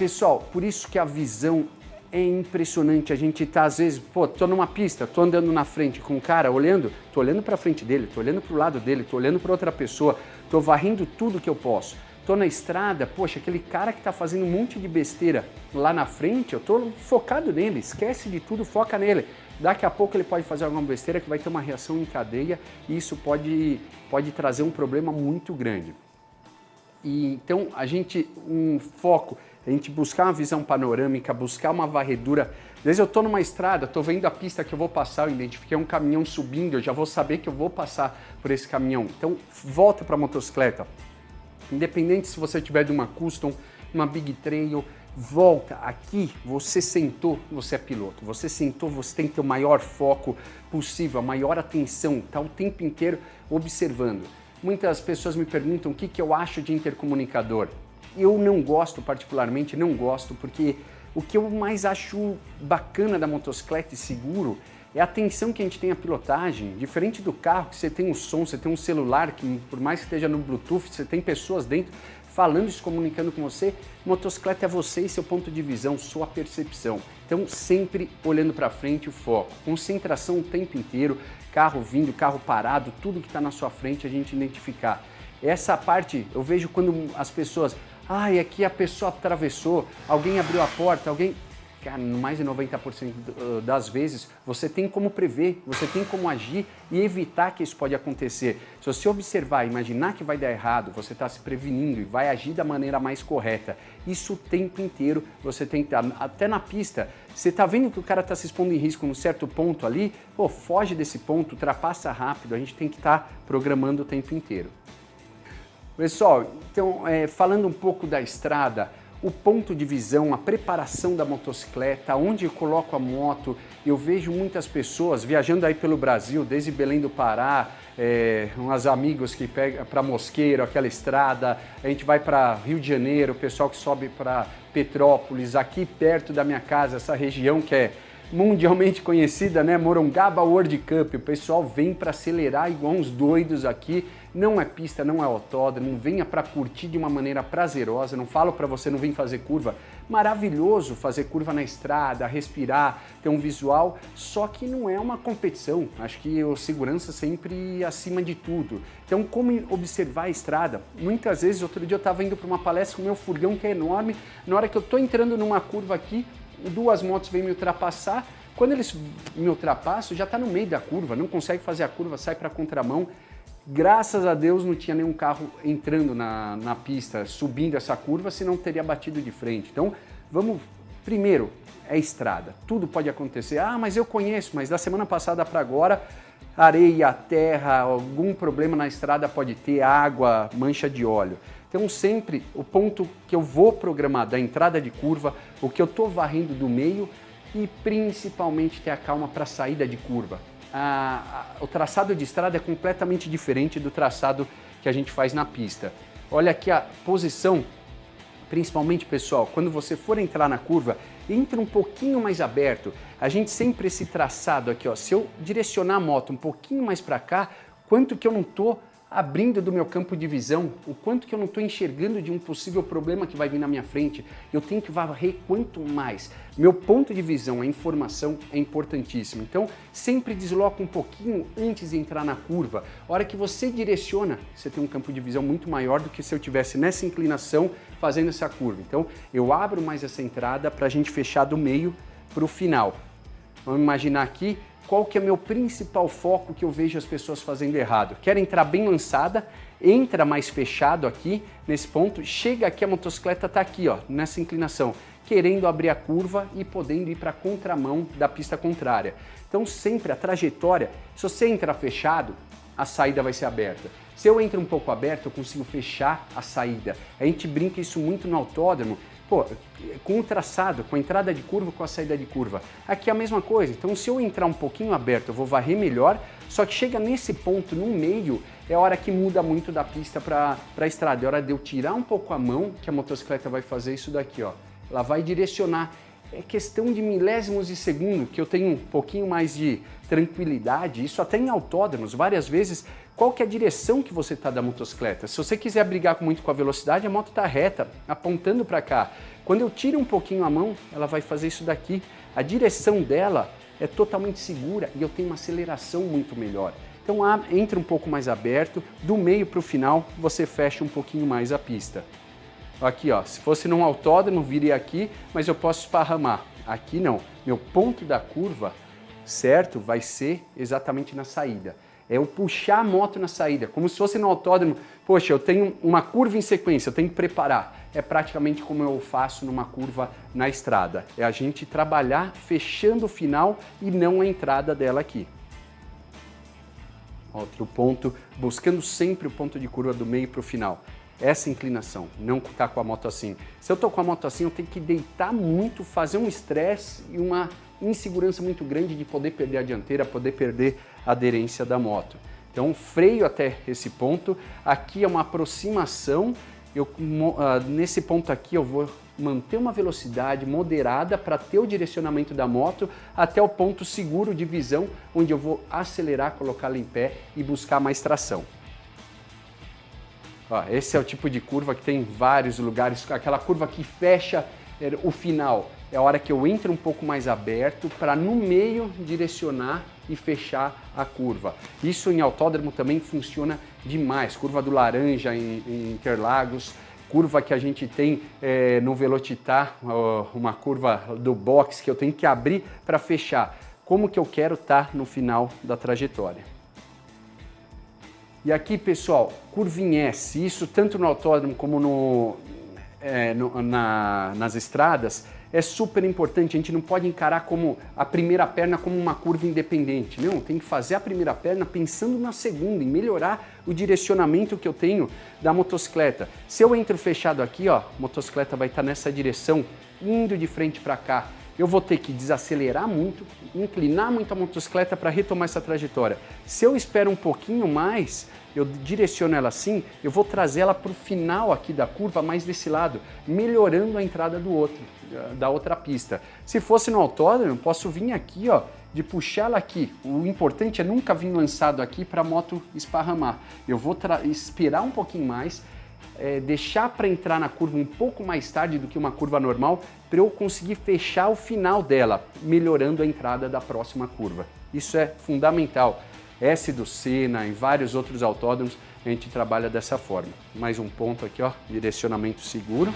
pessoal, por isso que a visão é impressionante. A gente tá, às vezes, tô numa pista, tô andando na frente com um cara, tô olhando pra frente dele, tô olhando pro lado dele, tô olhando pra outra pessoa, tô varrendo tudo que eu posso. Tô na estrada, poxa, aquele cara que tá fazendo um monte de besteira lá na frente, eu tô focado nele, esquece de tudo, foca nele. Daqui a pouco ele pode fazer alguma besteira que vai ter uma reação em cadeia e isso pode trazer um problema muito grande. E então um foco, a gente buscar uma visão panorâmica, buscar uma varredura. Às vezes eu estou numa estrada, estou vendo a pista que eu vou passar, eu identifiquei um caminhão subindo, eu já vou saber que eu vou passar por esse caminhão. Então volta para a motocicleta. Independente se você tiver de uma Custom, uma Big Trail, volta aqui, você sentou, você é piloto, você sentou, você tem que ter o maior foco possível, a maior atenção, tá o tempo inteiro observando. Muitas pessoas me perguntam o que eu acho de intercomunicador. Eu não gosto, particularmente, não gosto, porque o que eu mais acho bacana da motocicleta e seguro é a atenção que a gente tem à pilotagem. Diferente do carro, que você tem um som, você tem um celular, que por mais que esteja no Bluetooth, você tem pessoas dentro falando e se comunicando com você. Motocicleta é você e seu ponto de visão, sua percepção. Então, sempre olhando para frente, o foco. Concentração o tempo inteiro, carro vindo, carro parado, tudo que está na sua frente a gente identificar. Essa parte eu vejo quando as pessoas... aqui a pessoa atravessou, alguém abriu a porta, alguém... Cara, mais de 90% das vezes você tem como prever, você tem como agir e evitar que isso pode acontecer. Se você observar e imaginar que vai dar errado, você está se prevenindo e vai agir da maneira mais correta. Isso o tempo inteiro você tem que estar. Até na pista, você está vendo que o cara está se expondo em risco num certo ponto ali, foge desse ponto, ultrapassa rápido, a gente tem que estar programando o tempo inteiro. Pessoal, então falando um pouco da estrada, o ponto de visão, a preparação da motocicleta, onde eu coloco a moto, eu vejo muitas pessoas viajando aí pelo Brasil, desde Belém do Pará, uns amigos que pegam para Mosqueiro, aquela estrada, a gente vai para Rio de Janeiro, o pessoal que sobe para Petrópolis, aqui perto da minha casa, essa região que é mundialmente conhecida, né? Morongaba World Cup, o pessoal vem para acelerar igual uns doidos aqui, não é pista, não é autódromo, venha para curtir de uma maneira prazerosa, não falo para você não vir fazer curva, maravilhoso fazer curva na estrada, respirar, ter um visual, só que não é uma competição, acho que o segurança sempre acima de tudo. Então como observar a estrada? Muitas vezes, outro dia eu estava indo para uma palestra com o meu furgão que é enorme, na hora que eu estou entrando numa curva aqui, duas motos vêm me ultrapassar, quando eles me ultrapassam já está no meio da curva, não consegue fazer a curva, sai para a contramão. Graças a Deus não tinha nenhum carro entrando na pista, subindo essa curva, senão teria batido de frente. Então, primeiro, é estrada, tudo pode acontecer. Mas eu conheço, mas da semana passada para agora, areia, terra, algum problema na estrada pode ter, água, mancha de óleo. Então sempre o ponto que eu vou programar da entrada de curva, o que eu estou varrendo do meio e principalmente ter a calma para a saída de curva. O traçado de estrada é completamente diferente do traçado que a gente faz na pista. Olha aqui a posição, principalmente pessoal, quando você for entrar na curva, entra um pouquinho mais aberto. A gente sempre esse traçado aqui, se eu direcionar a moto um pouquinho mais para cá, quanto que eu não estou abrindo do meu campo de visão, o quanto que eu não estou enxergando de um possível problema que vai vir na minha frente, eu tenho que varrer quanto mais. Meu ponto de visão, a informação é importantíssimo. Então, sempre desloca um pouquinho antes de entrar na curva. A hora que você direciona, você tem um campo de visão muito maior do que se eu tivesse nessa inclinação fazendo essa curva. Então, eu abro mais essa entrada para a gente fechar do meio para o final. Vamos imaginar aqui, qual que é meu principal foco que eu vejo as pessoas fazendo errado? Quero entrar bem lançada, entra mais fechado aqui, nesse ponto, chega aqui, a motocicleta está aqui, nessa inclinação, querendo abrir a curva e podendo ir para a contramão da pista contrária. Então sempre a trajetória, se você entrar fechado, a saída vai ser aberta. Se eu entro um pouco aberto, eu consigo fechar a saída. A gente brinca isso muito no autódromo, com o traçado, com a entrada de curva, com a saída de curva. Aqui é a mesma coisa, então se eu entrar um pouquinho aberto, eu vou varrer melhor, só que chega nesse ponto, no meio, é a hora que muda muito da pista para a estrada, é hora de eu tirar um pouco a mão, que a motocicleta vai fazer isso daqui, ela vai direcionar. É questão de milésimos de segundo que eu tenho um pouquinho mais de tranquilidade, isso até em autódromos, várias vezes qual que é a direção que você está da motocicleta. Se você quiser brigar muito com a velocidade, a moto está reta, apontando para cá. Quando eu tiro um pouquinho a mão, ela vai fazer isso daqui. A direção dela é totalmente segura e eu tenho uma aceleração muito melhor. Então entra um pouco mais aberto, do meio para o final você fecha um pouquinho mais a pista. Aqui, ó, se fosse num autódromo, viria aqui, mas eu posso esparramar. Aqui não, meu ponto da curva, certo, vai ser exatamente na saída. É eu puxar a moto na saída, como se fosse no autódromo. Poxa, eu tenho uma curva em sequência, eu tenho que preparar. É praticamente como eu faço numa curva na estrada. É a gente trabalhar fechando o final e não a entrada dela aqui. Outro ponto, buscando sempre o ponto de curva do meio para o final. Essa inclinação, não estar com a moto assim. Se eu estou com a moto assim, eu tenho que deitar muito, fazer um estresse e uma insegurança muito grande de poder perder a dianteira, poder perder a aderência da moto. Então, freio até esse ponto. Aqui é uma aproximação. Nesse ponto aqui eu vou manter uma velocidade moderada para ter o direcionamento da moto até o ponto seguro de visão, onde eu vou acelerar, colocá-la em pé e buscar mais tração. Ó, esse é o tipo de curva que tem em vários lugares, aquela curva que fecha o final. É a hora que eu entro um pouco mais aberto para no meio direcionar e fechar a curva. Isso em autódromo também funciona demais. Curva do Laranja em Interlagos, curva que a gente tem no Velocitar, uma curva do box que eu tenho que abrir para fechar. Como que eu quero estar no final da trajetória. E aqui, pessoal, curva em S, isso tanto no autódromo como nas estradas, é super importante. A gente não pode encarar como a primeira perna como uma curva independente. Não, tem que fazer a primeira perna pensando na segunda, em melhorar o direcionamento que eu tenho da motocicleta. Se eu entro fechado aqui, ó, a motocicleta vai estar nessa direção, indo de frente para cá. Eu vou ter que desacelerar muito, inclinar muito a motocicleta para retomar essa trajetória. Se eu espero um pouquinho mais, eu direciono ela assim, eu vou trazer ela para o final aqui da curva, mais desse lado, melhorando a entrada da outra pista. Se fosse no autódromo, eu posso vir aqui, ó, de puxá-la aqui. O importante é nunca vir lançado aqui para a moto esparramar. Eu vou esperar um pouquinho mais, deixar para entrar na curva um pouco mais tarde do que uma curva normal, para eu conseguir fechar o final dela, melhorando a entrada da próxima curva. Isso é fundamental. S do Senna, em vários outros autódromos, a gente trabalha dessa forma. Mais um ponto aqui, ó, direcionamento seguro.